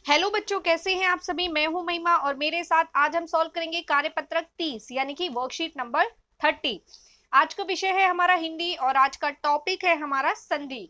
Hello बच्चों, कैसे हैं आप सभी। मैं हूं महिमा और मेरे साथ आज हम सॉल्व करेंगे कार्यपत्रक 30 यानी कि वर्कशीट नंबर 30। आज का विषय है हमारा हिंदी और आज का टॉपिक है हमारा संधि।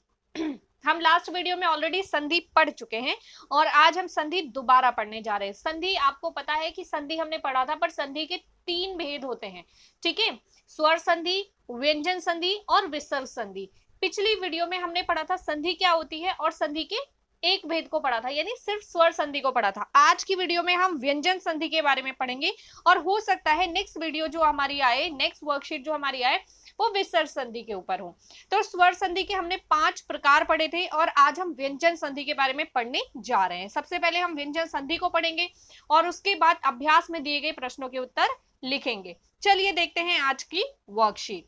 हम लास्ट वीडियो में ऑलरेडी संधि पढ़ चुके हैं और आज हम संधि दोबारा पढ़ने जा रहे हैं। संधि आपको पता है कि संधि हमने पढ़ा था, पर संधि के 3 भेद होते हैं। ठीक है, स्वर संधि, व्यंजन संधि और विसर्ग संधि। पिछली वीडियो में हमने पढ़ा था संधि क्या होती है और संधि के एक भेद को पढ़ा था, यानी सिर्फ स्वर संधि को पढ़ा था। आज की वीडियो में हम व्यंजन संधि के बारे में पढ़ेंगे और हो सकता है नेक्स्ट वीडियो जो हमारी आए, नेक्स्ट वर्कशीट जो हमारी आए, वो विसर्ग संधि के ऊपर हो। तो स्वर संधि के हमने 5 प्रकार पढ़े थे और आज हम व्यंजन संधि के बारे में पढ़ने जा रहे हैं। सबसे पहले हम व्यंजन संधि को पढ़ेंगे और उसके बाद अभ्यास में दिए गए प्रश्नों के उत्तर लिखेंगे। चलिए देखते हैं आज की वर्कशीट।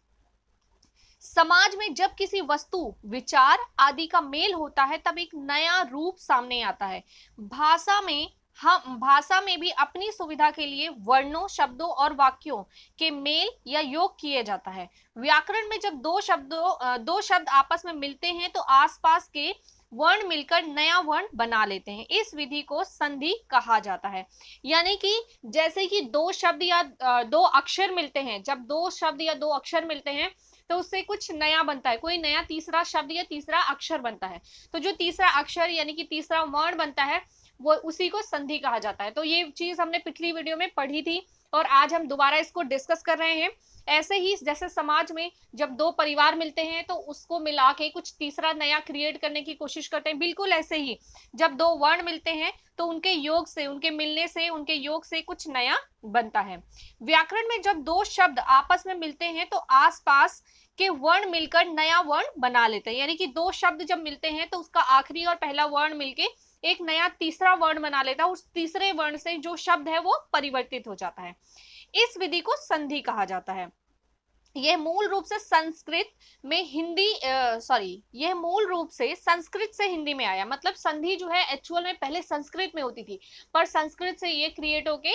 समाज में जब किसी वस्तु, विचार आदि का मेल होता है तब एक नया रूप सामने आता है। भाषा में भी अपनी सुविधा के लिए वर्णों, शब्दों और वाक्यों के मेल या योग किए जाता है। व्याकरण में जब दो शब्द आपस में मिलते हैं तो आसपास के वर्ण मिलकर नया वर्ण बना लेते हैं। इस विधि को संधि कहा जाता है। यानी कि जैसे कि दो शब्द या दो अक्षर मिलते हैं, जब दो शब्द या दो अक्षर मिलते हैं तो उससे कुछ नया बनता है, कोई नया तीसरा शब्द या तीसरा अक्षर बनता है। तो जो तीसरा अक्षर यानी कि तीसरा वर्ण बनता है वो उसी को संधि कहा जाता है। तो ये चीज हमने पिछली वीडियो में पढ़ी थी और आज हम दोबारा इसको डिस्कस कर रहे हैं। ऐसे ही जैसे समाज में जब दो परिवार मिलते हैं तो उसको मिला के कुछ तीसरा नया क्रिएट करने की कोशिश करते हैं, बिल्कुल ऐसे ही जब दो वर्ण मिलते हैं तो उनके योग से, उनके मिलने से, उनके योग से कुछ नया बनता है। व्याकरण में जब दो शब्द आपस में मिलते हैं तो आसपास के वर्ण मिलकर नया वर्ण बना लेते हैं। यानी कि दो शब्द जब मिलते हैं तो उसका आखिरी और पहला वर्ण मिलके एक नया तीसरा वर्ण बना लेता है। उस तीसरे वर्ण से जो शब्द है वो परिवर्तित हो जाता है। इस विधि को संधि कहा जाता है। यह मूल रूप से संस्कृत से हिंदी में आया। मतलब संधि जो है एक्चुअल में पहले संस्कृत में होती थी, पर संस्कृत से ये क्रिएट होके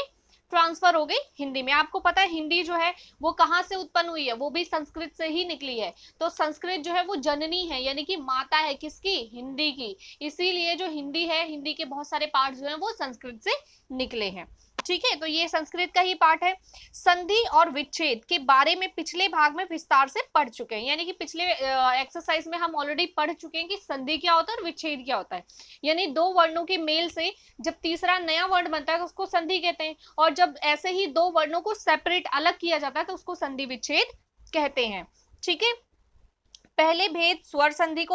ट्रांसफर हो गई हिंदी में। आपको पता है हिंदी जो है वो कहाँ से उत्पन्न हुई है, वो भी संस्कृत से ही निकली है। तो संस्कृत जो है वो जननी है, यानी कि माता है किसकी, हिंदी की। इसीलिए जो हिंदी है, हिंदी के बहुत सारे पार्ट जो है वो संस्कृत से निकले हैं। ठीक है, तो ये संस्कृत का ही पार्ट है। संधि और विच्छेद के बारे में पिछले भाग में विस्तार से पढ़ चुके हैं। यानी कि पिछले एक्सरसाइज में हम ऑलरेडी पढ़ चुके हैं कि संधि क्या होता है और विच्छेद क्या होता है। यानी दो वर्णों के मेल से जब तीसरा नया वर्ण बनता है तो उसको संधि कहते हैं, और जब ऐसे ही दो वर्णों को सेपरेट अलग किया जाता है तो उसको संधि विच्छेद कहते हैं। ठीक है, पहले भेद स्वर संधि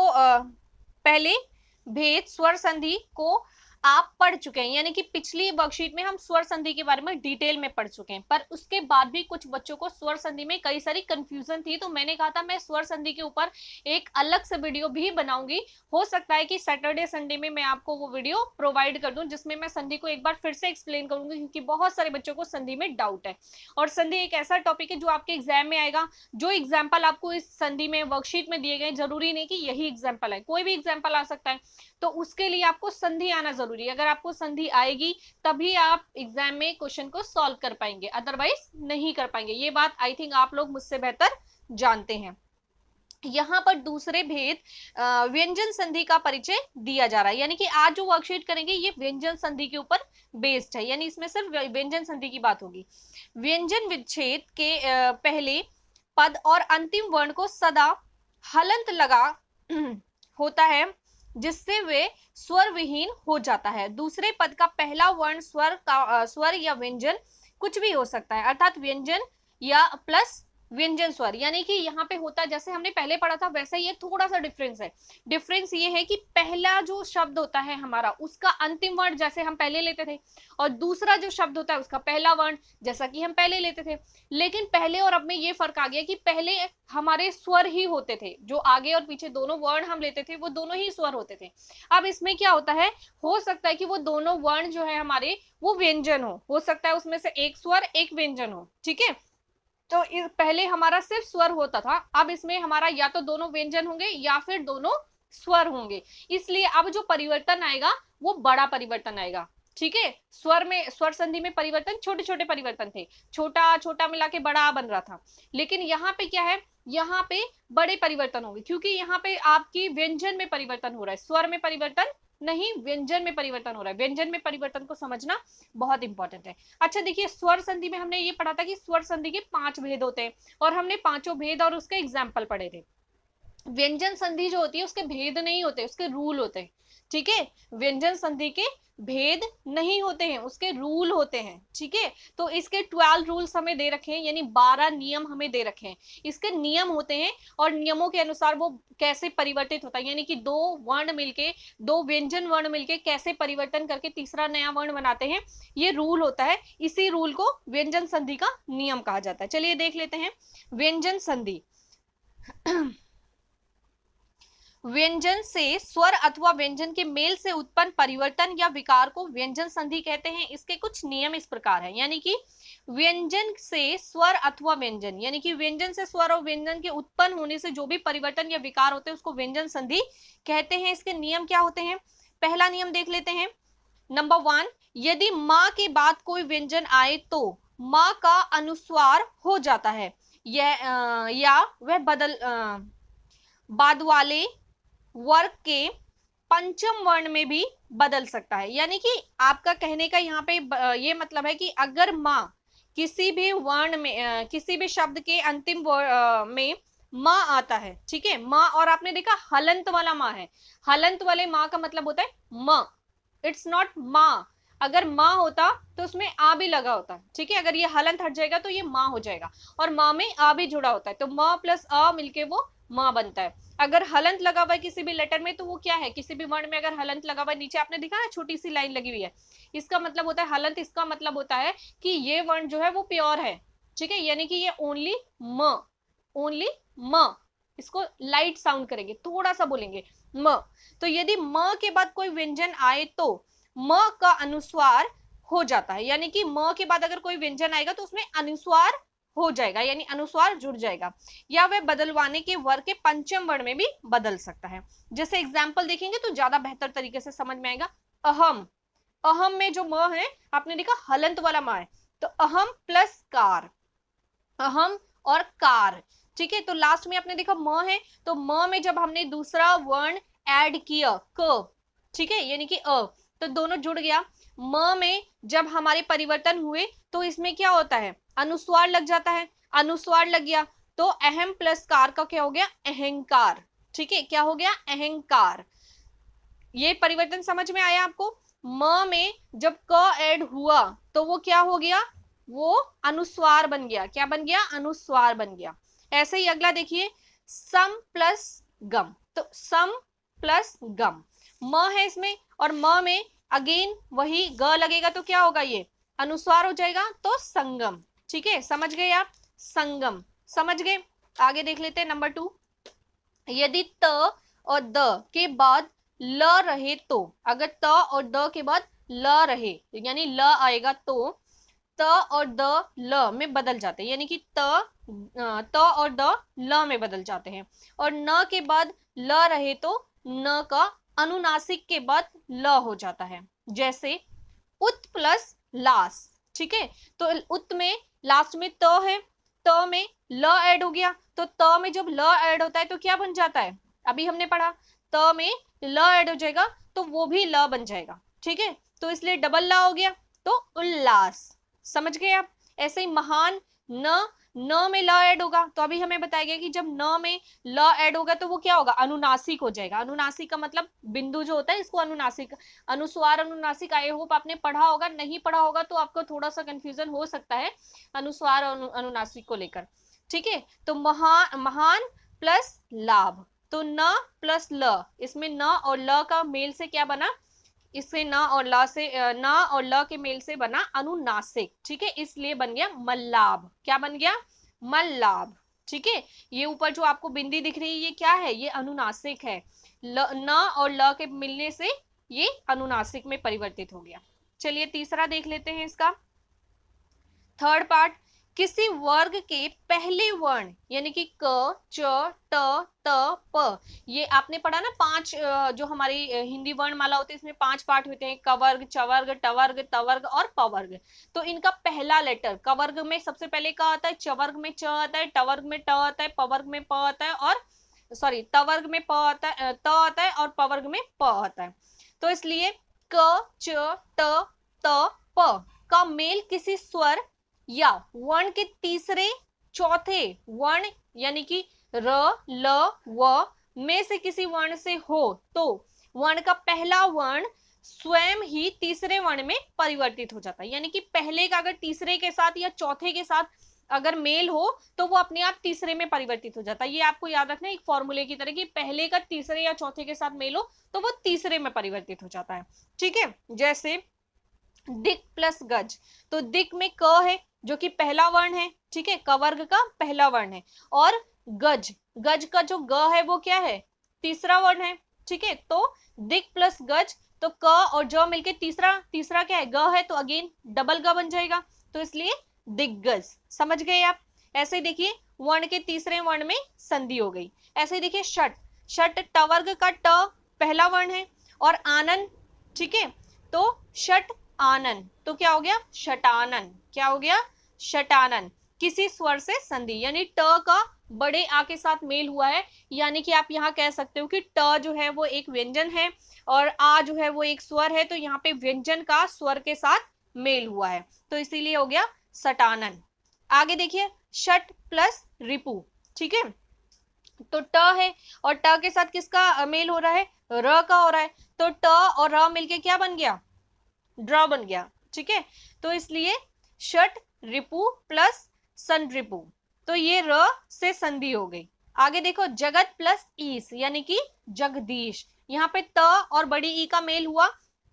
को आप पढ़ चुके हैं। यानी कि पिछली वर्कशीट में हम स्वर संधि के बारे में डिटेल में पढ़ चुके हैं, पर उसके बाद भी कुछ बच्चों को स्वर संधि में कई सारी कंफ्यूजन थी। तो मैंने कहा था मैं स्वर संधि के ऊपर एक अलग से वीडियो भी बनाऊंगी। हो सकता है कि सैटरडे संडे में मैं आपको वो वीडियो प्रोवाइड कर दूं जिसमें मैं संधि को एक बार फिर से एक्सप्लेन करूंगी, क्योंकि बहुत सारे बच्चों को संधि में डाउट है। और संधि एक ऐसा टॉपिक है जो आपके एग्जाम में आएगा। जो एग्जाम्पल आपको इस संधि में वर्कशीट में दिए गए, जरूरी नहीं कि यही एग्जाम्पल है, कोई भी एग्जाम्पल आ सकता है। तो उसके लिए आपको संधि आना जरूरी है। अगर आपको संधि आएगी तभी आप एग्जाम में क्वेश्चन को सॉल्व कर पाएंगे, अदरवाइज नहीं कर पाएंगे। ये बात आई थिंक आप लोग मुझसे बेहतर जानते हैं। यहाँ पर दूसरे भेद व्यंजन संधि का परिचय दिया जा रहा है। यानी कि आज जो वर्कशीट करेंगे ये व्यंजन संधि के ऊपर बेस्ड है, यानी इसमें सिर्फ व्यंजन संधि की बात होगी। व्यंजन विच्छेद के पहले पद और अंतिम वर्ण को सदा हलंत लगा होता है, जिससे वे स्वर विहीन हो जाता है। दूसरे पद का पहला वर्ण स्वर या व्यंजन कुछ भी हो सकता है, अर्थात व्यंजन या प्लस व्यंजन स्वर। यानी कि यहाँ पे होता है जैसे हमने पहले पढ़ा था वैसे ये थोड़ा सा डिफरेंस है। डिफरेंस ये है कि पहला जो शब्द होता है हमारा उसका अंतिम वर्ण जैसे हम पहले लेते थे, और दूसरा जो शब्द होता है उसका पहला वर्ण जैसा कि हम पहले लेते थे। लेकिन पहले और अब में ये फर्क आ गया कि पहले हमारे स्वर ही होते थे, जो आगे और पीछे दोनों वर्ण हम लेते थे वो दोनों ही स्वर होते थे। अब इसमें क्या होता है, हो सकता है कि वो दोनों वर्ण जो है हमारे वो व्यंजन हो सकता है उसमें से एक स्वर एक व्यंजन हो। ठीक है, तो पहले हमारा सिर्फ स्वर होता था, अब इसमें हमारा या तो दोनों व्यंजन होंगे या फिर दोनों स्वर होंगे। इसलिए अब जो परिवर्तन आएगा वो बड़ा परिवर्तन आएगा। ठीक है, स्वर संधि में परिवर्तन छोटे छोटे परिवर्तन थे, छोटा छोटा मिला के बड़ा बन रहा था। लेकिन यहाँ पे क्या है, यहाँ पे बड़े परिवर्तन होंगे, क्योंकि यहाँ पे आपकी व्यंजन में परिवर्तन हो रहा है, स्वर में परिवर्तन नहीं, व्यंजन में परिवर्तन हो रहा है। व्यंजन में परिवर्तन को समझना बहुत इंपॉर्टेंट है। अच्छा देखिए, स्वर संधि में हमने ये पढ़ा था कि स्वर संधि के 5 भेद होते हैं, और हमने पांचों भेद और उसके एग्जाम्पल पढ़े थे। व्यंजन संधि जो होती है उसके भेद नहीं होते, उसके रूल होते हैं। ठीक है, व्यंजन संधि के भेद नहीं होते हैं, उसके रूल होते हैं। ठीक है, तो इसके 12 रूल्स हमें दे रखे हैं, यानी 12 नियम हमें दे रखे हैं। इसके नियम होते हैं, और नियमों के अनुसार वो कैसे परिवर्तित होता है, यानी कि दो वर्ण मिलके, दो व्यंजन वर्ण मिलके कैसे परिवर्तन करके तीसरा नया वर्ण बनाते हैं, ये रूल होता है। इसी रूल को व्यंजन संधि का नियम कहा जाता है। चलिए देख लेते हैं व्यंजन संधि। व्यंजन से स्वर अथवा व्यंजन के मेल से उत्पन्न परिवर्तन या विकार को व्यंजन संधि कहते हैं। इसके कुछ नियम इस प्रकार है, यानी कि व्यंजन से स्वर अथवा व्यंजन, यानी कि व्यंजन से स्वर और व्यंजन के उत्पन्न होने से जो भी परिवर्तन या विकार होते हैं उसको व्यंजन संधि कहते हैं। इसके नियम क्या होते हैं, पहला नियम देख लेते हैं। नंबर 1, यदि माँ के बाद कोई व्यंजन आए तो माँ का अनुस्वार हो जाता है, या वह बाद वाले वर्ग के पंचम वर्ण में भी बदल सकता है। यानी कि आपका कहने का यहाँ पे ये मतलब है कि अगर माँ किसी भी वर्ण में, किसी भी शब्द के अंतिम में माँ आता है, ठीक है, माँ, और आपने देखा हलंत वाला माँ है, हलंत वाले माँ का मतलब होता है माँ, इट्स नॉट माँ। अगर माँ होता तो उसमें आ भी लगा होता, ठीक है, अगर ये हलंत हट जाएगा तो ये माँ हो जाएगा, और माँ में आ भी जुड़ा होता है, तो माँ प्लस अ मिलके वो माँ बनता है। अगर हलंत लगा हुआ है किसी भी लेटर में तो वो क्या है, किसी भी वर्ण में अगर हलंत लगा हुआ है, नीचे आपने देखा ना छोटी सी लाइन लगी हुई है, इसका मतलब होता है हलंत, इसका मतलब होता है कि ये वर्ण जो है वो प्योर है। ठीक है, यानी कि ये ओनली म, ओनली म, इसको लाइट साउंड करेंगे, थोड़ा सा बोलेंगे म। तो यदि म के बाद कोई व्यंजन आए तो म का अनुस्वार हो जाता है, यानी कि म के बाद अगर कोई व्यंजन आएगा तो उसमें अनुस्वार हो जाएगा, यानी अनुस्वार जुड़ जाएगा, या वह बदलवाने के वर्ग के पंचम वर्ण में भी बदल सकता है। जैसे एग्जाम्पल देखेंगे तो ज्यादा बेहतर तरीके से समझ में आएगा। अहम, अहम में जो म है आपने देखा हलंत वाला म है, तो अहम प्लस कार, अहम और कार। ठीक है, तो लास्ट में आपने देखा म है, तो म में जब हमने दूसरा वर्ण ऐड किया क, ठीक है, यानी कि अ, तो दोनों जुड़ गया। म में जब हमारे परिवर्तन हुए तो इसमें क्या होता है, अनुस्वार लग जाता है, अनुस्वार लग गया तो अहम प्लस कार का क्या हो गया, अहंकार। ठीक है, क्या हो गया, अहंकार। ये परिवर्तन समझ में आया आपको। म में जब क ऐड हुआ तो वो क्या हो गया, वो अनुस्वार बन गया, क्या बन गया, अनुस्वार बन गया। ऐसे ही अगला देखिए, सम प्लस गम, तो सम प्लस गम, म है इसमें, और म में अगेन वही ग लगेगा तो क्या होगा, ये अनुस्वार हो जाएगा, तो संगम। ठीक है, समझ गए आप, संगम, समझ गए। आगे देख लेते हैं नंबर 2, यदि त और द के बाद ल रहे तो, अगर त और द के बाद ल रहे, यानी ल आएगा तो त और द ल में बदल जाते हैं, यानी कि त और द ल में बदल जाते हैं। और न के बाद ल रहे तो न का अनुनासिक के बाद ल हो जाता है। जैसे उत प्लस लास, ठीक है, तो उत में लास्ट में त है, त में ल ऐड हो गया, तो त में जब ल ऐड होता है तो क्या बन जाता है, अभी हमने पढ़ा, त में ल ऐड हो जाएगा तो वो भी ल बन जाएगा। ठीक है, तो इसलिए डबल ला हो गया, तो उल्लास। समझ गए आप। ऐसे ही महान, न में ल ऐड होगा, तो अभी हमें बताया गया कि जब न में ल ऐड होगा तो वो क्या होगा, अनुनासिक हो जाएगा। अनुनासिक का मतलब बिंदु जो होता है इसको अनुनासिक, अनुस्वार अनुनासिक, आई होप आपने पढ़ा होगा, नहीं पढ़ा होगा तो आपको थोड़ा सा कंफ्यूजन हो सकता है अनुस्वार और अनुनासिक को लेकर। ठीक है, तो महान प्लस लाभ, तो न प्लस ल, इसमें न और ल का मेल से क्या बना, इससे न और ल से, न और ल के मेल से बना अनुनासिक। ठीक है, इसलिए बन गया मल्लाभ, क्या बन गया, मल्लाभ। ठीक है, ये ऊपर जो आपको बिंदी दिख रही है ये क्या है, ये अनुनासिक है, न और ल के मिलने से ये अनुनासिक में परिवर्तित हो गया। चलिए तीसरा देख लेते हैं इसका, थर्ड पार्ट, किसी वर्ग के पहले वर्ण यानी कि क, च, ट, त, प, ये आपने पढ़ा ना, 5 जो हमारी हिंदी वर्णमाला होती है इसमें 5 पार्ट होते हैं, कवर्ग, चवर्ग, टवर्ग, तवर्ग और पवर्ग। तो इनका पहला लेटर, कवर्ग में सबसे पहले का आता है, चवर्ग में च आता है, टवर्ग में ट आता है, पवर्ग में प आता है, और सॉरी तवर्ग में प आता है, त आता है, और पवर्ग में प आता है। तो इसलिए क, च, ट, त, प का मेल किसी स्वर या वर्ण के तीसरे चौथे वर्ण यानी कि र, ल, व में से किसी वर्ण से हो तो वर्ण का पहला वर्ण स्वयं ही तीसरे वर्ण में परिवर्तित हो जाता है। यानी कि पहले का अगर तीसरे के साथ या चौथे के साथ अगर मेल हो तो वो अपने आप तीसरे में परिवर्तित हो जाता है। ये आपको याद रखना है एक फॉर्मूले की तरह कि पहले का तीसरे या चौथे के साथ मेल हो तो वो तीसरे में परिवर्तित हो जाता है। ठीक है, जैसे दिक प्लस गज, तो दिक में क है जो कि पहला वर्ण है, ठीक है, क वर्ग का पहला वर्ण है, और गज, गज का जो ग है वो क्या है, तीसरा वर्ण है। ठीक है, तो दिक प्लस गज, तो क और ज मिलके तीसरा, तीसरा क्या है, ग है, तो अगेन डबल ग बन जाएगा, तो इसलिए दिग्गज। समझ गए आप। ऐसे ही देखिए वर्ण के तीसरे वर्ण में संधि हो गई। ऐसे ही देखिए शट, शट ट वर्ग का ट पहला वर्ण है और आनन, ठीक है, तो शट आनन, तो क्या हो गया, शटानन। क्या हो गया, शटानन। किसी स्वर से संधि, यानी ट का बड़े आ के साथ मेल हुआ है, यानी कि आप यहाँ कह सकते हो कि ट जो है वो एक व्यंजन है और आ जो है वो एक स्वर है, तो यहाँ पे व्यंजन का स्वर के साथ मेल हुआ है, तो इसीलिए हो गया सटानन। आगे देखिए शट प्लस रिपु, ठीक है, तो ट है और ट के साथ किसका मेल हो रहा है, र का हो रहा है, तो ट और र मिलके क्या बन गया, ड्र बन गया। ठीक है, तो इसलिए शट रिपु प्लस सन रिपु, तो ये र से संधि हो गई। आगे देखो जगत प्लस ईस यानी कि जगदीश, यहाँ पे त और बड़ी ई का मेल हुआ,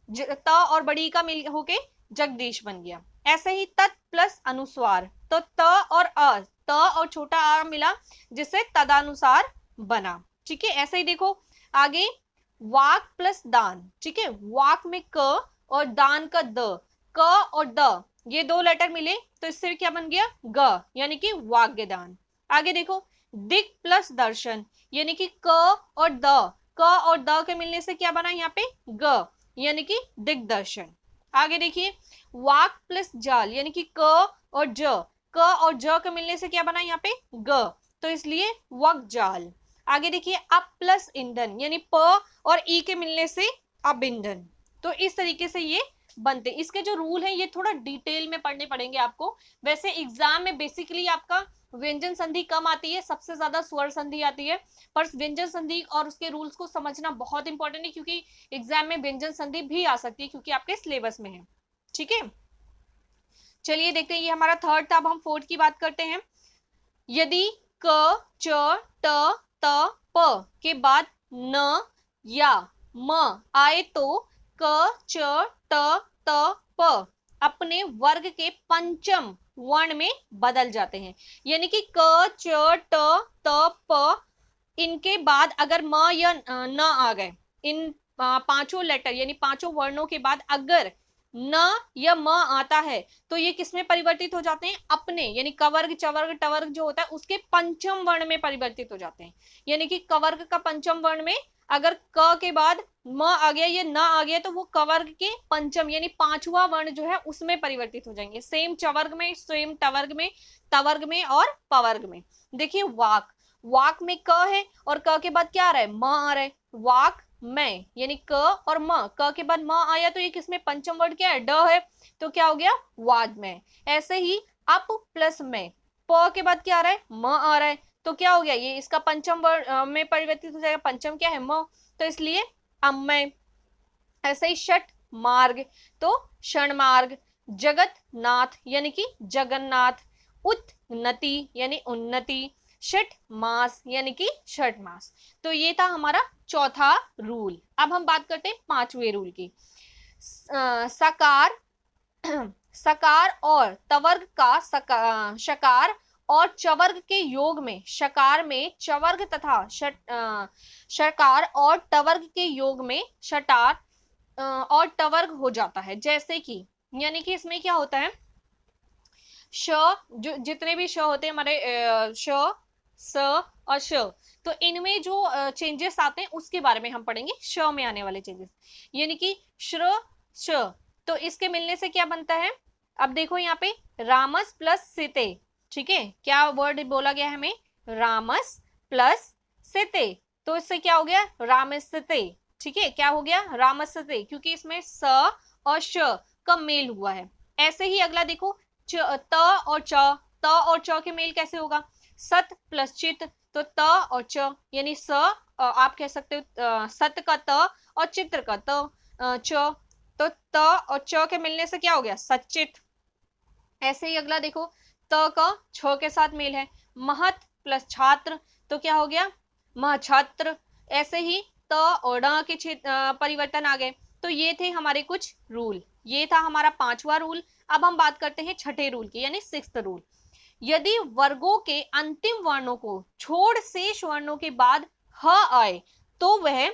त और बड़ी ई का मेल होके जगदीश बन गया। ऐसे ही तत् प्लस अनुस्वार, तो त और अ, त और छोटा आ मिला जिससे तदानुसार बना। ठीक है, ऐसे ही देखो आगे वाक प्लस दान, ठीक है, वाक में क और दान का द, क और द ये दो लेटर मिले तो इससे क्या बन गया, ग, यानी कि वाग्य दान। आगे देखो दिक प्लस दर्शन, यानी कि क और द, क और द के मिलने से क्या बना यहाँ पे, ग, यानी कि दिग्दर्शन। आगे देखिए वाक प्लस जाल, यानी कि क और ज, क और ज के मिलने से क्या बना यहाँ पे, ग, तो इसलिए वक जाल। आगे देखिए अप प्लस ईंधन, यानी प और ई के मिलने से अबिंधन, तो इस तरीके से ये बनते। इसके जो रूल है ये थोड़ा डिटेल में पढ़ने पड़ेंगे आपको। वैसे एग्जाम में बेसिकली आपका व्यंजन संधि कम आती है, सबसे ज्यादा स्वर संधि आती है, पर व्यंजन संधि और उसके रूल्स को समझना बहुत इंपॉर्टेंट है क्योंकि एग्जाम में व्यंजन संधि भी आ सकती है क्योंकि आपके सिलेबस में है। ठीक है, चलिए देखते हैं, ये हमारा थर्ड था। अब हम फोर्थ की बात करते हैं। यदि क, च, ट, त, प के बाद न या म आए तो क, च, ट, त, प अपने वर्ग के पंचम वर्ण में बदल जाते हैं। यानी कि क, च, ट, त, प इनके बाद अगर म या न आ गए, इन पांचों लेटर यानी पांचों वर्णों के बाद अगर न या म आता है तो ये किसमें परिवर्तित हो जाते हैं, अपने यानी कवर्ग चवर्ग टवर्ग जो होता है उसके पंचम वर्ण में परिवर्तित हो जाते हैं। यानी कि कवर्ग का पंचम वर्ण में अगर क के बाद म आ गया या न आ गया तो वो कवर्ग के पंचम यानी पांचवा वर्ण जो है उसमें परिवर्तित हो जाएंगे। सेम चवर्ग में, सेम टवर्ग में, तवर्ग में और पवर्ग में। देखिए वाक, वाक में क है और क के बाद क्या आ रहा है, म आ रहा है, वाक में यानी क और म, क के बाद म आया तो ये किसमें पंचम वर्ड क्या है, ड है, तो क्या हो गया वाद में। ऐसे ही अप प्लस में, प के बाद क्या आ रहा है, म आ रहा है, तो क्या हो गया, ये इसका पंचम वर्ड में परिवर्तित हो जाएगा, पंचम क्या है म, तो इसलिए अम्मय। ऐसे ही षट मार्ग, तो क्षण मार्ग, जगत नाथ यानी कि जगन्नाथ, उन्नति यानी उन्नति, षट मास यानी कि षट मास। तो ये था हमारा चौथा रूल। अब हम बात करते हैं पांचवें रूल की। सकार सकार और तवर्ग का शकार और चवर्ग के योग में, शकार में चवर्ग तथा शकार और टवर्ग के योग में शटार और टवर्ग हो जाता है। जैसे कि यानी कि इसमें क्या होता है, श जो जितने भी श होते हैं हमारे श, स और श, तो इनमें जो चेंजेस आते हैं उसके बारे में हम पढ़ेंगे, श में आने वाले चेंजेस। यानी कि श्र श, तो इसके मिलने से क्या बनता है, अब देखो यहाँ पे रामस प्लस सिते, ठीक है, क्या वर्ड बोला गया है हमें, रामस प्लस सिते, तो इससे क्या हो गया रामस्ते, ठीक है, क्या हो गया, रामसते, क्योंकि इसमें स और श का मेल हुआ है। ऐसे ही अगला देखो, त और च, त और च के मेल कैसे होगा, सत प्लस चित, तो त और च यानी स, आप कह सकते हो सत का त और चित्र का त, च, तो त और च के मिलने से क्या हो गया, सचित। ऐसे ही अगला देखो, त का छ के साथ मेल है, महत प्लस छात्र, तो क्या हो गया, महछात्र। ऐसे ही त और ड के परिवर्तन आ गए। तो ये थे हमारे कुछ रूल, ये था हमारा 5वां रूल। अब हम बात करते हैं छठे रूल की, यानी 6th रूल। यदि वर्गों के अंतिम वर्णों को छोड़ शेष वर्णों के बाद ह आए तो वह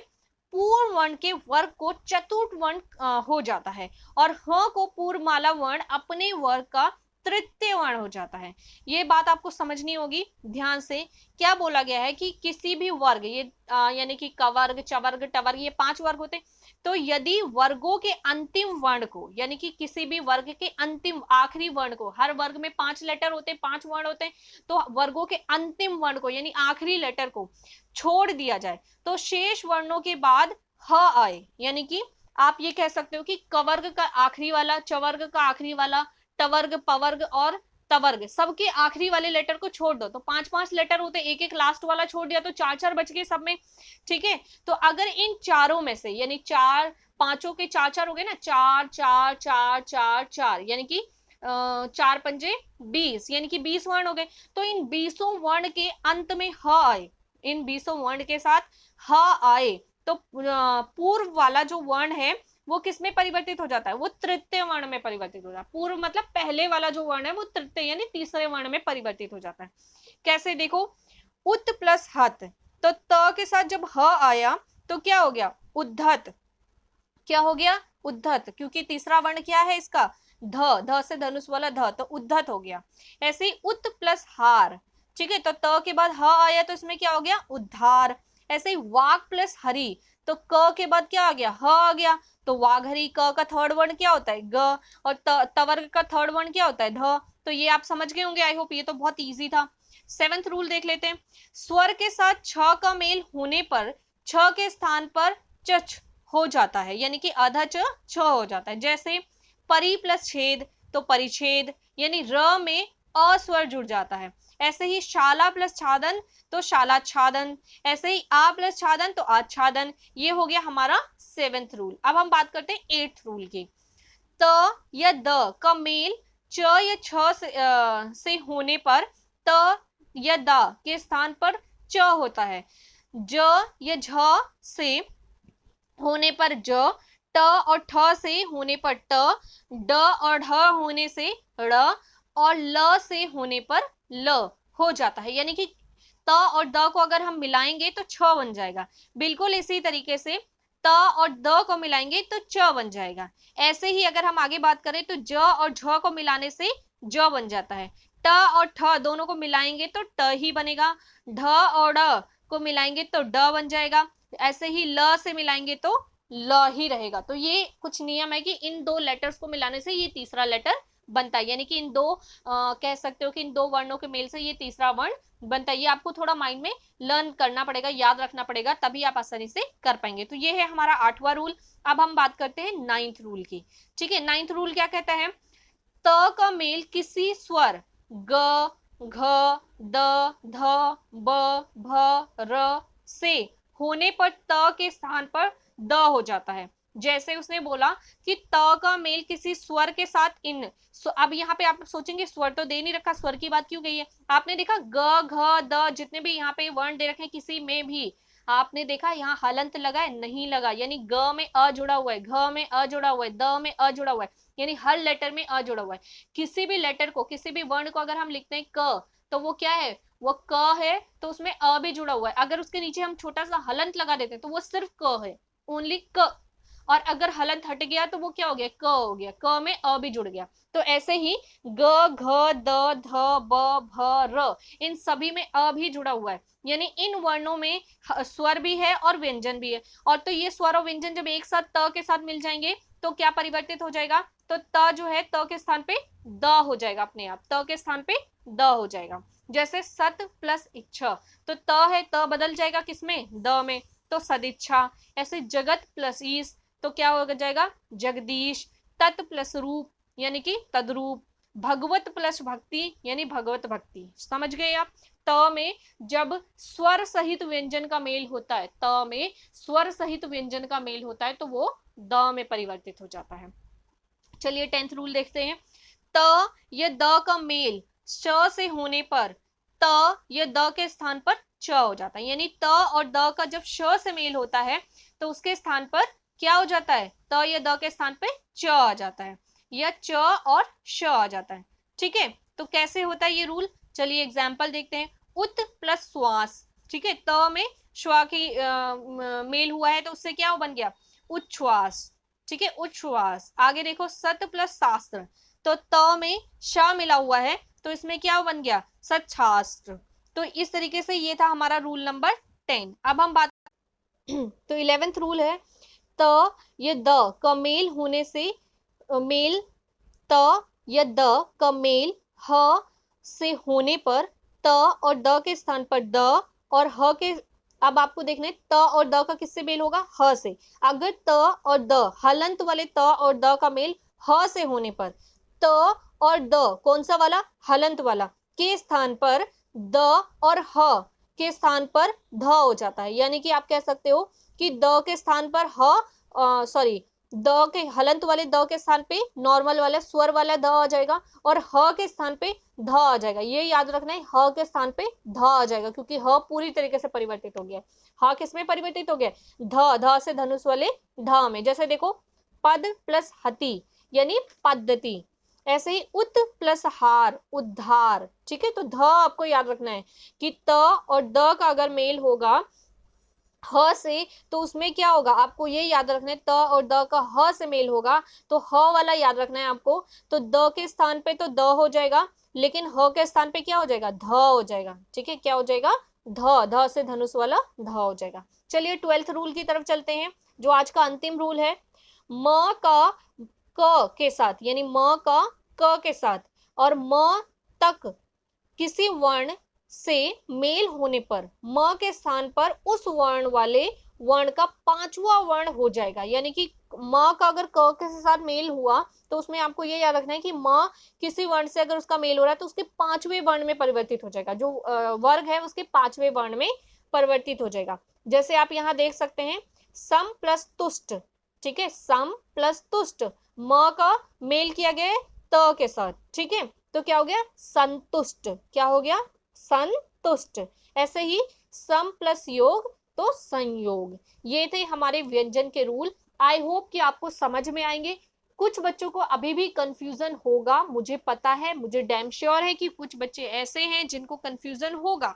पूर्ण वर्ण के वर्ग को चतुर्थ वर्ण हो जाता है, और ह को पूर्वमाला वर्ण अपने वर्ग का तृतीय वर्ण हो जाता है। ये बात आपको समझनी होगी ध्यान से। क्या बोला गया है कि किसी भी वर्ग, ये यानी कि कवर्ग, चवर्ग, टवर्ग, ये 5 वर्ग होते हैं। तो यदि वर्गों के अंतिम वर्ण को, यानी कि किसी भी वर्ग के अंतिम आखिरी वर्ण को, हर वर्ग में 5 लेटर होते हैं, 5 वर्ण होते हैं, तो वर्गों के अंतिम वर्ण को यानी आखिरी लेटर को छोड़ दिया जाए तो शेष वर्णों के बाद ह आए, यानी कि आप ये कह सकते हो कि कवर्ग का आखिरी वाला, चवर्ग का आखिरी वाला, टवर्ग, पवर्ग और तवर्ग, सबके आखिरी वाले लेटर को छोड़ दो। तो 5-5 लेटर होते, एक एक लास्ट वाला छोड़ दिया तो 4-4 बच गए सब में। ठीक है, तो अगर इन चारों में से, यानी चार, पांचों के 4-4 हो गए ना, 4 4 4 4 4, यानी कि 4 पंजे 20, यानी कि 20 वर्ण हो गए। तो इन 20 वर्ण के अंत में ह आए, इन 20 वर्ण के साथ ह आए तो पूर्व वाला जो वर्ण है वो किस में परिवर्तित हो जाता है, वो तृतीय वर्ण में परिवर्तित हो जाता है। पूर्व मतलब पहले वाला जो वर्ण है वो तृतीय यानी तीसरे वर्ण में परिवर्तित हो जाता है। कैसे, देखो, उत प्लस हत, तो त के साथ जब ह आया तो क्या हो गया, उद्धत। क्या हो गया, उद्धत, क्योंकि तीसरा वर्ण क्या है इसका, ध, ध से धनुष वाला ध, तो उद्धत हो गया। ऐसे ही उत प्लस हार, ठीक है, तो त के बाद ह आया तो इसमें क्या हो गया, उद्धार। ऐसे ही वाक प्लस हरि, तो क के बाद क्या आ गया, ह आ गया, तो वाघरी। क का थर्ड वर्ण क्या होता है, ग, और तवर्ग का थर्ड वर्ण क्या होता है, ध। तो ये आप समझ गए होंगे, आई होप, ये तो बहुत इजी था। 7th रूल देख लेते हैं। स्वर के साथ छ का मेल होने पर छ के स्थान पर चछ हो जाता है, यानी कि आधा च छ हो जाता है। जैसे परि प्लस छेद, तो परिच्छेद, यानी र में अ स्वर जुड़ जाता है। ऐसे ही शाला प्लस छादन, तो शालाच्छादन। ऐसे ही आ प्लस छादन, तो आच्छादन। ये हो गया हमारा 7th रूल। अब हम बात करते हैं 8th रूल की। त या द का मेल च या छ से होने पर त या द के स्थान पर च होता है। ज या झ से होने पर ज, ट और ठ से होने पर ट, ड और ढ होने से ड़, और ल से होने पर ल हो जाता है। यानी कि त और द को अगर हम मिलाएंगे तो छ बन जाएगा। बिल्कुल इसी तरीके से त और द को मिलाएंगे तो च बन जाएगा। ऐसे ही अगर हम आगे बात करें तो ज और झ को मिलाने से ज बन जाता है। ट और ठ दोनों को मिलाएंगे तो ट ही बनेगा। ढ और ड को मिलाएंगे तो ड बन जाएगा। ऐसे ही ल से मिलाएंगे तो ल ही रहेगा। तो ये कुछ नियम है कि इन दो लेटर्स को मिलाने से ये तीसरा लेटर बनता है, यानी कि इन दो कह सकते हो कि इन दो वर्णों के मेल से ये तीसरा वर्ण बनता है। ये आपको थोड़ा माइंड में लर्न करना पड़ेगा, याद रखना पड़ेगा, तभी आप आसानी से कर पाएंगे। तो ये है हमारा 8वां रूल। अब हम बात करते हैं 9th रूल की। ठीक है, 9th रूल क्या कहता है, त का मेल किसी स्वर ग, घ, द, ध, ब, भ, र से होने पर त के स्थान पर द हो जाता है। जैसे उसने बोला कि त का मेल किसी स्वर के साथ इन, अब यहाँ पे आप सोचेंगे स्वर तो दे नहीं रखा, स्वर की बात क्यों गई है। आपने देखा ग, घ, द जितने भी यहाँ पे वर्ण दे रखे हैं किसी में भी आपने देखा यहाँ हलंत लगा है, नहीं लगा, यानी ग में अ जुड़ा हुआ है, घ में अ जुड़ा हुआ है, द में अ जुड़ा हुआ है, यानी हर लेटर में अ जुड़ा हुआ है। किसी भी लेटर को, किसी भी वर्ण को अगर हम लिखते हैं क, तो वो क्या है, वो क है, तो उसमें अ भी जुड़ा हुआ है। अगर उसके नीचे हम छोटा सा हलंत लगा देते हैं तो वो सिर्फ क है, ओनली क। और अगर हलंत हट गया तो वो क्या हो गया, क हो गया, क में अ भी जुड़ गया। तो ऐसे ही ग, घ, द, ध, ब, भ, र, इन सभी में अ भी जुड़ा हुआ है, यानी इन वर्णों में स्वर भी है और व्यंजन भी है। और तो ये स्वर और व्यंजन जब एक साथ त के साथ मिल जाएंगे तो क्या परिवर्तित हो जाएगा, तो त जो है त के स्थान पे द हो जाएगा, अपने आप त के स्थान पे द हो जाएगा। जैसे सत प्लस इच्छ, तो त है, त बदल जाएगा किसमें, द में, तो सदिच्छा। ऐसे जगत प्लस ईश तो क्या हो जाएगा जगदीश। तत् प्लस रूप यानी कि तद्रूप। भगवत प्लस भक्ति यानी भगवत भक्ति। समझ गए आप। त में जब स्वर सहित व्यंजन का मेल होता है, त में स्वर सहित व्यंजन का मेल होता है तो वो द में परिवर्तित हो जाता है। चलिए 10th रूल देखते हैं। त या द का मेल श से होने पर त या द के स्थान पर च हो जाता है। यानी त और द का जब श से मेल होता है तो उसके स्थान पर क्या हो जाता है, त या द के स्थान पे च आ जाता है, या च और श आ जाता है। ठीक है, तो कैसे होता है ये रूल, चलिए एग्जाम्पल देखते हैं। उत प्लस श्वास, ठीक है, त में श्वा की मेल हुआ है तो उससे क्या बन गया उच्छ्वास। ठीक है, उच्छ्वास। आगे देखो सत प्लस शास्त्र, तो त में श मिला हुआ है तो इसमें क्या बन गया सच्छास्त्र। तो इस तरीके से ये था हमारा रूल नंबर 10। अब हम बात तो 11th रूल है। त या द का मेल होने से मेल त या द का मेल ह से होने पर त और द के स्थान पर द और ह के, अब आपको देखना है त और द का किससे मेल होगा ह से। अगर त और द हलंत वाले त और द का मेल ह से होने पर त और द कौन सा वाला हलंत वाला के स्थान पर द और ह के स्थान पर ध हो जाता है। यानी कि आप कह सकते हो कि द के स्थान पर सॉरी द के हलंत वाले द के स्थान पे नॉर्मल वाला स्वर वाला द आ जाएगा और ह के स्थान पे ध आ जाएगा। ये याद रखना है, ह के स्थान पे ध आ जाएगा क्योंकि ह पूरी तरीके से परिवर्तित हो गया। ह किसमें परिवर्तित हो गया ध से धनुष वाले ध में। जैसे देखो पद प्लस हति यानी पद्धति, ऐसे ही उत प्लस हार उद्धार। ठीक है, तो ध आपको याद रखना है कि त और द का अगर मेल होगा ह से तो उसमें क्या होगा आपको ये याद रखना है, त और द का ह से मेल होगा तो ह वाला याद रखना है आपको। तो द के स्थान पे तो द हो जाएगा लेकिन ह के स्थान पे क्या हो जाएगा ध हो जाएगा। ठीक है, क्या हो जाएगा ध से धनुष वाला ध हो जाएगा। चलिए 12th रूल की तरफ चलते हैं जो आज का अंतिम रूल है। म का क के साथ यानी म का क के साथ और म तक किसी वर्ण से मेल होने पर म के स्थान पर उस वर्ण वाले वर्ण का पांचवा वर्ण हो जाएगा। यानी कि म का अगर क के साथ मेल हुआ तो उसमें आपको ये याद रखना है कि म किसी वर्ण से अगर उसका मेल हो रहा है तो उसके पांचवें वर्ण में परिवर्तित हो जाएगा, जो वर्ग है उसके पांचवें वर्ण में परिवर्तित हो जाएगा। जैसे आप यहाँ देख सकते हैं सम प्लस तुष्ट। ठीक है, सम प्लस तुष्ट म का मेल किया गया है त के साथ। ठीक है, तो क्या हो गया संतुष्ट। क्या हो गया संतुष्ट। ऐसे ही सम प्लस योग तो संयोग। ये थे हमारे व्यंजन के रूल। आई होप कि आपको समझ में आएंगे। कुछ बच्चों को अभी भी कंफ्यूजन होगा, मुझे पता है, मुझे डैम श्योर है कि कुछ बच्चे ऐसे हैं जिनको कंफ्यूजन होगा,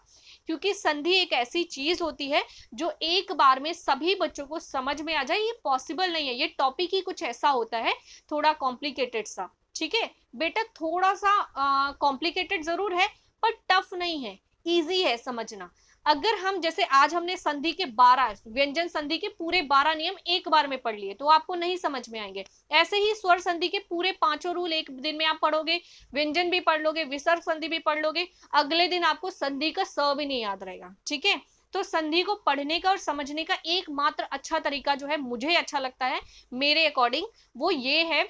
क्योंकि संधि एक ऐसी चीज होती है जो एक बार में सभी बच्चों को समझ में आ जाए, ये पॉसिबल नहीं है। ये टॉपिक ही कुछ ऐसा होता है थोड़ा कॉम्प्लिकेटेड सा। ठीक है बेटा, थोड़ा सा कॉम्प्लिकेटेड जरूर है पर टफ नहीं है, इजी है समझना। अगर हम जैसे आज हमने संधि के 12 व्यंजन संधि के पूरे 12 नियम एक बार में पढ़ लिए तो आपको नहीं समझ में आएंगे। ऐसे ही स्वर संधि के पूरे 5 रूल एक दिन में आप पढ़ोगे, व्यंजन भी पढ़ लोगे, विसर्ग संधि भी पढ़ लोगे, अगले दिन आपको संधि का स भी नहीं याद रहेगा। ठीक है, तो संधि को पढ़ने का और समझने का एकमात्र अच्छा तरीका जो है मुझे अच्छा लगता है मेरे अकॉर्डिंग वो ये है,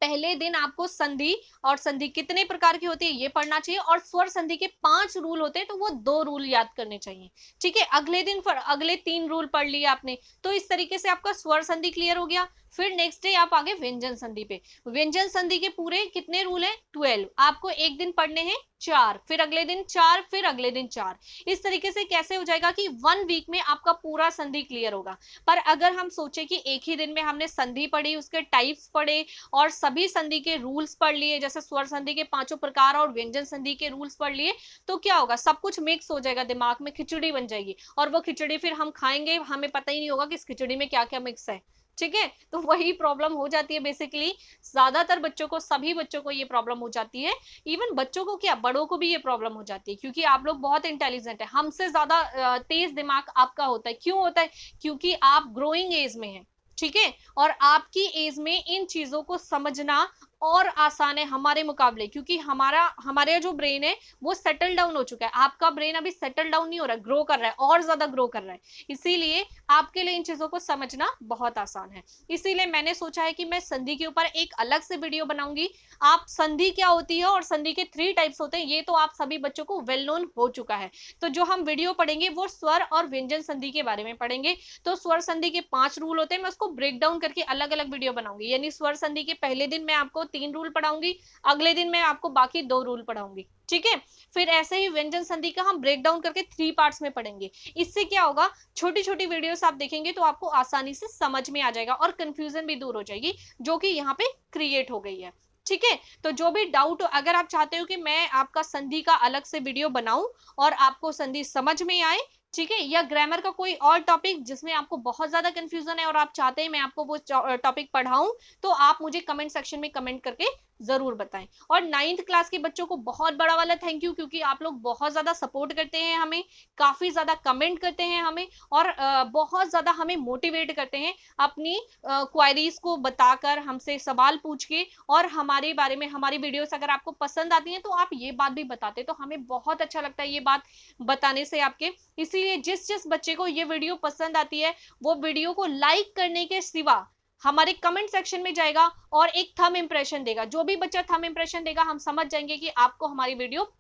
पहले दिन आपको संधि और संधि कितने प्रकार की होती है ये पढ़ना चाहिए और स्वर संधि के 5 रूल होते हैं तो वो 2 रूल याद करने चाहिए। ठीक है, अगले दिन अगले 3 रूल पढ़ लिए आपने तो इस तरीके से आपका स्वर संधि क्लियर हो गया। फिर नेक्स्ट डे आप आगे व्यंजन संधि पे। व्यंजन संधि के पूरे कितने रूल हैं 12, आपको एक दिन पढ़ने हैं 4, फिर अगले दिन 4, फिर अगले दिन 4। इस तरीके से कैसे हो जाएगा कि 1 वीक में आपका पूरा संधि क्लियर होगा। पर अगर हम सोचे कि एक ही दिन में हमने संधि पढ़ी, उसके टाइप्स पढ़े और सभी संधि के रूल्स पढ़ लिए, जैसे स्वर संधि के 5 प्रकार और व्यंजन संधि के रूल्स पढ़ लिए, तो क्या होगा सब कुछ मिक्स हो जाएगा, दिमाग में खिचड़ी बन जाएगी और वो खिचड़ी फिर हम खाएंगे, हमें पता ही नहीं होगा कि इस खिचड़ी में क्या क्या मिक्स है। ठीक है, तो वही प्रॉब्लम हो जाती है बेसिकली, ज्यादातर बच्चों को, सभी बच्चों को ये प्रॉब्लम हो जाती है। इवन बच्चों को क्या, बड़ों को भी ये प्रॉब्लम हो जाती है, क्योंकि आप लोग बहुत इंटेलिजेंट है, हमसे ज्यादा तेज दिमाग आपका होता है। क्यों होता है, क्योंकि आप ग्रोइंग एज में हैं। ठीक है, और आपकी एज में इन चीजों को समझना और आसान है हमारे मुकाबले, क्योंकि हमारे जो ब्रेन है वो सेटल डाउन हो चुका है। आपका ब्रेन अभी सेटल डाउन नहीं हो रहा है, ग्रो कर रहा है, और ज्यादा ग्रो कर रहा है। इसीलिए आपके लिए इन चीजों को समझना बहुत आसान है। इसीलिए मैंने सोचा है कि मैं संधि के ऊपर एक अलग से वीडियो बनाऊंगी। आप संधि क्या होती है और संधि के 3 टाइप्स होते हैं ये तो आप सभी बच्चों को वेल नोन हो चुका है। तो जो हम वीडियो पढ़ेंगे वो स्वर और व्यंजन संधि के बारे में पढ़ेंगे। तो स्वर संधि के 5 रूल होते हैं, मैं उसको ब्रेक डाउन करके अलग अलग वीडियो बनाऊंगी। यानी स्वर संधि के पहले दिन मैं आपको 3 रूल पढ़ाऊंगी, अगले दिन मैं आपको बाकी 2 रूल पढ़ाऊंगी, ठीक है। फिर ऐसे ही व्यंजन संधि का हम ब्रेक डाउन करके 3 पार्ट्स में पढ़ेंगे। इससे क्या होगा, छोटी छोटी वीडियोस आप देखेंगे तो आपको आसानी से समझ में आ जाएगा और कंफ्यूजन भी दूर हो जाएगी, जो कि यहाँ पे क्रिएट हो गई है, ठीक है। तो जो भी डाउट, अगर आप चाहते हो कि मैं आपका संधि का अलग से वीडियो बनाऊं और आपको संधि समझ में आए, ठीक है, या ग्रामर का कोई और टॉपिक जिसमें आपको बहुत ज्यादा कंफ्यूजन है और आप चाहते हैं मैं आपको वो टॉपिक पढ़ाऊं, तो आप मुझे कमेंट सेक्शन में कमेंट करके जरूर बताएं। और 9th क्लास के बच्चों को बहुत बड़ा वाला थैंक यू, क्योंकि आप लोग बहुत ज्यादा सपोर्ट करते हैं हमें, काफी ज्यादा कमेंट करते हैं हमें, और बहुत ज्यादा हमें मोटिवेट करते हैं अपनी क्वायरीज को बताकर, हमसे सवाल पूछ के, और हमारे बारे में, हमारी वीडियोस अगर आपको पसंद आती हैं तो आप ये बात भी बताते, तो हमें बहुत अच्छा लगता है ये बात बताने से आपके। इसीलिए जिस जिस बच्चे को ये वीडियो पसंद आती है वो वीडियो को लाइक करने के सिवा हमारे कमेंट सेक्शन में जाएगा और एक थंब इंप्रेशन देगा। जो भी बच्चा थंब इंप्रेशन देगा हम समझ जाएंगे कि आपको हमारी वीडियो।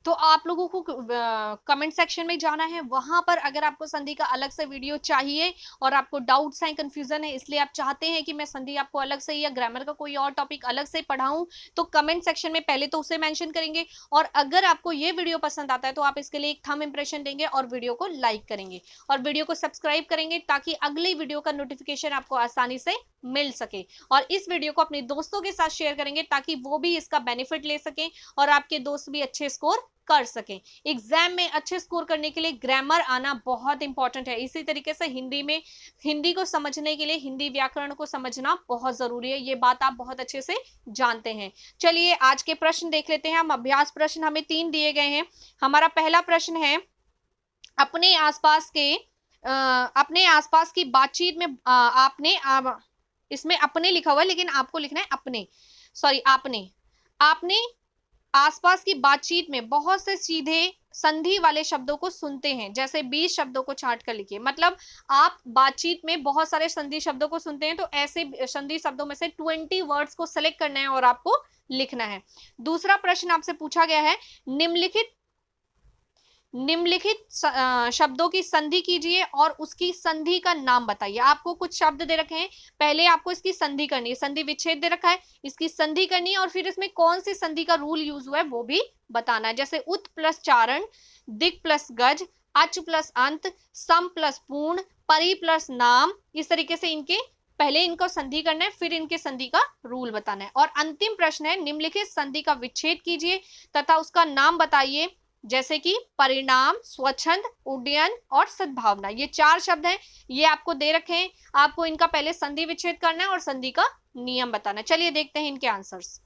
तो आप लोगों को कमेंट सेक्शन में जाना है, वहां पर अगर आपको संधि का अलग से वीडियो चाहिए और आपको डाउट्स हैं, कंफ्यूजन है, इसलिए आप चाहते हैं कि मैं संधि आपको अलग से या ग्रामर का कोई और टॉपिक अलग से पढ़ाऊं, तो कमेंट सेक्शन में पहले तो उसे मेंशन करेंगे, और अगर आपको ये वीडियो पसंद आता है तो आप इसके लिए एक थंब इंप्रेशन देंगे और वीडियो को लाइक करेंगे और वीडियो को सब्सक्राइब करेंगे, ताकि अगली वीडियो का नोटिफिकेशन आपको आसानी से मिल सके। और इस वीडियो को अपने दोस्तों के साथ शेयर करेंगे ताकि वो भी इसका बेनिफिट ले सकें और आपके दोस्त भी अच्छे स्कोर कर सकें। एग्जाम में अच्छे स्कोर करने के लिए ग्रामर आना बहुत इंपॉर्टेंट है। इसी तरीके से हिंदी में, हिंदी को समझने के लिए हिंदी व्याकरण को समझना बहुत जरूरी है, ये बात आप बहुत अच्छे से जानते हैं। चलिए आज के प्रश्न देख लेते हैं हम। अभ्यास प्रश्न हमें 3 दिए गए हैं। हमारा पहला प्रश्न है, अपने आसपास की बातचीत में इसमें अपने लिखा हुआ है लेकिन आपको लिखना है अपने, सॉरी आपने आसपास की बातचीत में बहुत से सीधे संधि वाले शब्दों को सुनते हैं, जैसे 20 शब्दों को छांट कर लिखिए। मतलब आप बातचीत में बहुत सारे संधि शब्दों को सुनते हैं, तो ऐसे संधि शब्दों में से 20 वर्ड्स को सेलेक्ट करना है और आपको लिखना है। दूसरा प्रश्न आपसे पूछा गया है, निम्नलिखित शब्दों की संधि कीजिए और उसकी संधि का नाम बताइए। आपको कुछ शब्द दे रखे हैं, पहले आपको इसकी संधि करनी है, संधि विच्छेद दे रखा है, इसकी संधि करनी है और फिर इसमें कौन सी संधि का रूल यूज हुआ है वो भी बताना है। जैसे उत प्लस चारण, दिक प्लस गज, अच प्लस अंत, सम प्लस पूर्ण, परि प्लस नाम। इस तरीके से पहले इनको संधि करना है, फिर इनके संधि का रूल बताना है। और अंतिम प्रश्न है, निम्नलिखित संधि का विच्छेद कीजिए तथा उसका नाम बताइए, जैसे कि परिणाम, स्वच्छंद, उड्डयन और सद्भावना। ये 4 शब्द हैं, ये आपको दे रखे हैं, आपको इनका पहले संधि विच्छेद करना है और संधि का नियम बताना है। चलिए देखते हैं इनके आंसर्स।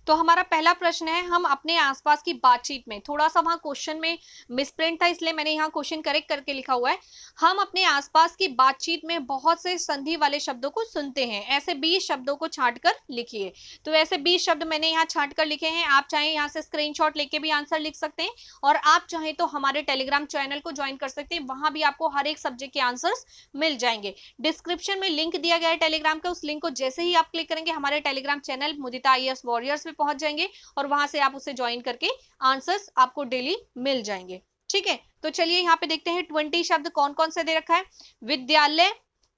तो हमारा पहला प्रश्न है, हम अपने आसपास की बातचीत में, थोड़ा सा वहां क्वेश्चन में मिसप्रिंट था इसलिए मैंने यहाँ क्वेश्चन करेक्ट करके लिखा हुआ है, हम अपने आसपास की बातचीत में बहुत से संधि वाले शब्दों को सुनते हैं। ऐसे 20 शब्दों को छांट कर लिखिए। तो ऐसे 20 शब्द मैंने यहाँ छांट कर लिखे हैं, आप चाहें यहाँ से स्क्रीनशॉट लेके भी आंसर लिख सकते हैं, और आप चाहें तो हमारे टेलीग्राम चैनल को ज्वाइन कर सकते हैं, वहां भी आपको हर एक सब्जेक्ट के आंसर्स मिल जाएंगे। डिस्क्रिप्शन में लिंक दिया गया है टेलीग्राम का, उस लिंक को जैसे ही आप क्लिक करेंगे हमारे टेलीग्राम चैनल मुदिता IAS वॉरियर्स में पहुंच जाएंगे और वहां से आप उसे ज्वाइन करके आंसर्स आपको डेली मिल जाएंगे, ठीक है। तो चलिए यहाँ पे देखते हैं 20 शब्द कौन कौन से दे रखा है। विद्यालय,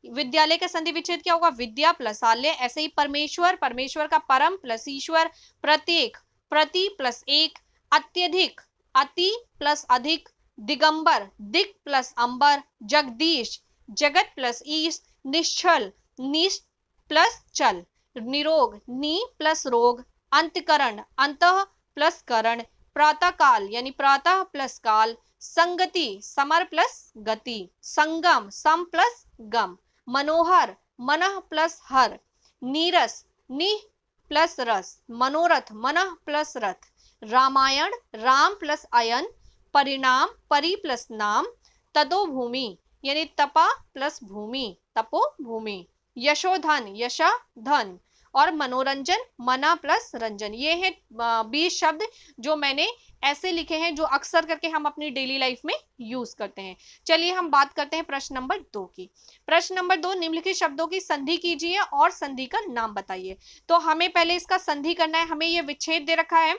विद्यालय का संधि विच्छेद क्या होगा, विद्या प्लस आलय। ऐसे ही परमेश्वर, परमेश्वर का परम प्लस ईश्वर। प्रत्येक, प्रति प्लस एक। अत्यधिक, अति प्लस अधिक। दिगंबर, दिक प्लस अंबर। जगदीश, जगत प्लस ईश। निश्चल, निश प्लस चल। निरोग, नी प्लस रोग। अंतकरण, अंतः प्लस करण। प्रातः काल यानी प्रातः प्लस काल। संगति, समर प्लस गति। संगम, सम प्लस गम। मनोहर, मनः प्लस हर। नीरस, नि प्लस रस। मनोरथ, मनः प्लस रथ। रामायण, राम प्लस अयन। परिणाम, परि प्लस नाम। तदोभूमि यानी तपा प्लस भूमि, तपो भूमि। यशोधन, यशा धन। और मनोरंजन, मना प्लस रंजन, ये है 20 शब्द जो मैंने ऐसे लिखे हैं जो अक्सर करके हम अपनी डेली लाइफ में यूज करते हैं। चलिए हम बात करते हैं प्रश्न नंबर 2 की। प्रश्न नंबर 2, निम्नलिखित शब्दों की संधि कीजिए और संधि का नाम बताइए। तो हमें पहले इसका संधि करना है, हमें ये विच्छेद दे रखा है,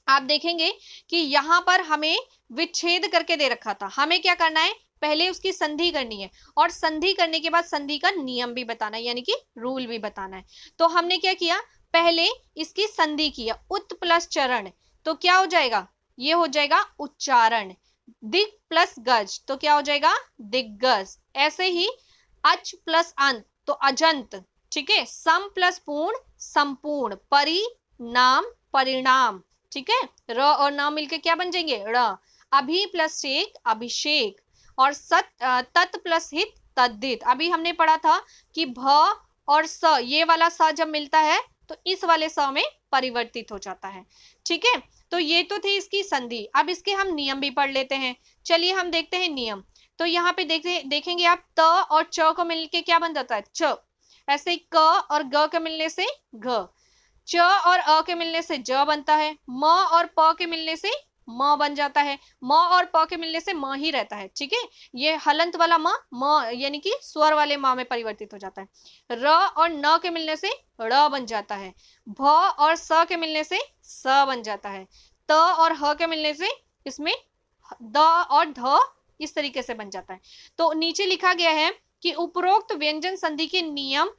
आप देखेंगे कि यहां पर हमें विच्छेद करके दे रखा था, हमें क्या करना है, पहले उसकी संधि करनी है और संधि करने के बाद संधि का नियम भी बताना है, यानी कि रूल भी बताना है। तो हमने क्या किया, पहले इसकी संधि किया, उत प्लस चरण तो क्या हो जाएगा, ये हो जाएगा उच्चारण। दिग प्लस गज तो क्या हो जाएगा, दिग्गज। ऐसे ही अच प्लस अंत तो अजंत, ठीक है। सम प्लस पूर्ण, संपूर्ण। परि, नाम, परिणाम, ठीक है। र और न मिलके क्या बन जाएंगे, ड़। अभि प्लस शेक, अभिषेक। और तत् प्लस हित, तद्धित। अभी हमने पढ़ा था कि भ और स, ये वाला स जब मिलता है तो इस वाले स में परिवर्तित हो जाता है, ठीक है। तो ये तो थे इसकी संधि, अब इसके हम नियम भी पढ़ लेते हैं। चलिए हम देखते हैं नियम। तो यहाँ पे देखेंगे आप, त और च को मिलके क्या बन जाता है, च। ऐसे ही क और ग के मिलने से घ। च और अ के मिलने से ज बनता है। म और प के मिलने से म बन जाता है। म और प के मिलने से म ही रहता है, ठीक है। ये हलंत वाला म यानी कि स्वर वाले म में परिवर्तित हो जाता है। र और न के मिलने से ड़ बन जाता है। भ और स के मिलने से स बन जाता है। त और ह के मिलने से इसमें द और ध इस तरीके से बन जाता है। तो नीचे लिखा गया है कि उपरोक्त व्यंजन संधि के नियम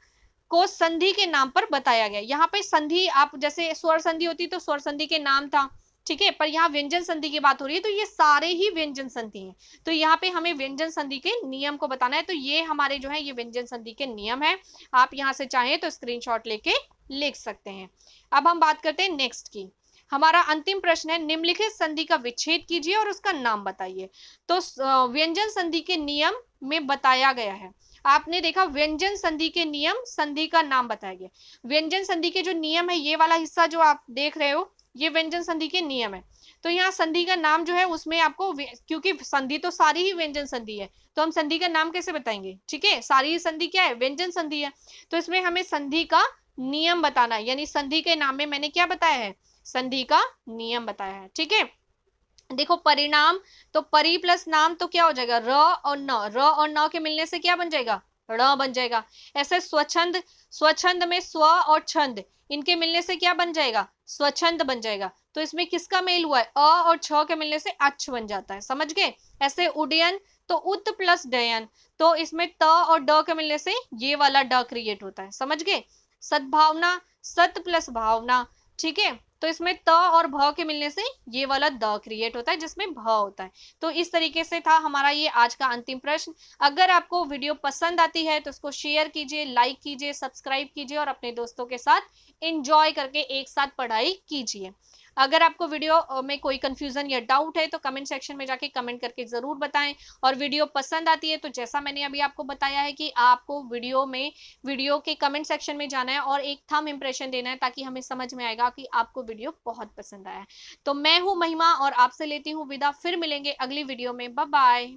को संधि के नाम पर बताया गया। यहाँ पे संधि, आप जैसे स्वर संधि होती तो स्वर संधि के नाम था, ठीक है, पर यहाँ व्यंजन संधि की बात हो रही है तो ये सारे ही व्यंजन संधि हैं। तो यहाँ पे हमें व्यंजन संधि के नियम को बताना है। तो ये हमारे जो है ये व्यंजन संधि के नियम है, आप यहाँ से चाहें तो स्क्रीनशॉट लेके लिख सकते हैं। अब हम बात करते हैं नेक्स्ट की। हमारा अंतिम प्रश्न है, निम्नलिखित संधि का विच्छेद कीजिए और उसका नाम बताइए। तो व्यंजन संधि के नियम में बताया गया है, आपने देखा व्यंजन संधि के नियम, संधि का नाम बताया गया। व्यंजन संधि के जो नियम है, ये वाला हिस्सा जो आप देख रहे हो ये व्यंजन संधि के नियम है। तो यहाँ संधि का नाम जो है उसमें आपको, क्योंकि संधि तो सारी ही व्यंजन संधि है तो हम संधि का नाम कैसे बताएंगे, ठीक है, सारी ही संधि क्या है, व्यंजन संधि है। तो इसमें हमें संधि का नियम बताना है, यानी संधि के नाम में मैंने क्या बताया है, संधि का नियम बताया है, ठीक है। देखो परिणाम, तो परि प्लस नाम तो क्या हो जाएगा, र और न, र और न के मिलने से क्या बन जाएगा, ड़ बन जाएगा। ऐसे स्वच्छंद, स्वच्छंद में स्व और छंद इनके मिलने से क्या बन जाएगा, स्वच्छंद बन जाएगा। तो इसमें किसका मेल हुआ है, अ और छ के मिलने से अच्छ बन जाता है, समझ गए। ऐसे उडयन तो उत प्लस डयन, तो इसमें त और ड के मिलने से ये वाला ड क्रिएट होता है, समझ गए। सद्भावना, सत प्लस भावना, ठीक है। तो इसमें त और भ के मिलने से ये वाला द क्रिएट होता है जिसमें भ होता है। तो इस तरीके से था हमारा ये आज का अंतिम प्रश्न। अगर आपको वीडियो पसंद आती है तो इसको शेयर कीजिए, लाइक कीजिए, सब्सक्राइब कीजिए और अपने दोस्तों के साथ एंजॉय करके एक साथ पढ़ाई कीजिए। अगर आपको वीडियो में कोई कंफ्यूजन या डाउट है तो कमेंट सेक्शन में जाके कमेंट करके जरूर बताएं। और वीडियो पसंद आती है तो जैसा मैंने अभी आपको बताया है कि आपको वीडियो के कमेंट सेक्शन में जाना है और एक थंब इंप्रेशन देना है, ताकि हमें समझ में आएगा कि आपको वीडियो बहुत पसंद आया है। तो मैं हूं महिमा और आपसे लेती हूँ विदा, फिर मिलेंगे अगली वीडियो में, बाय बाय।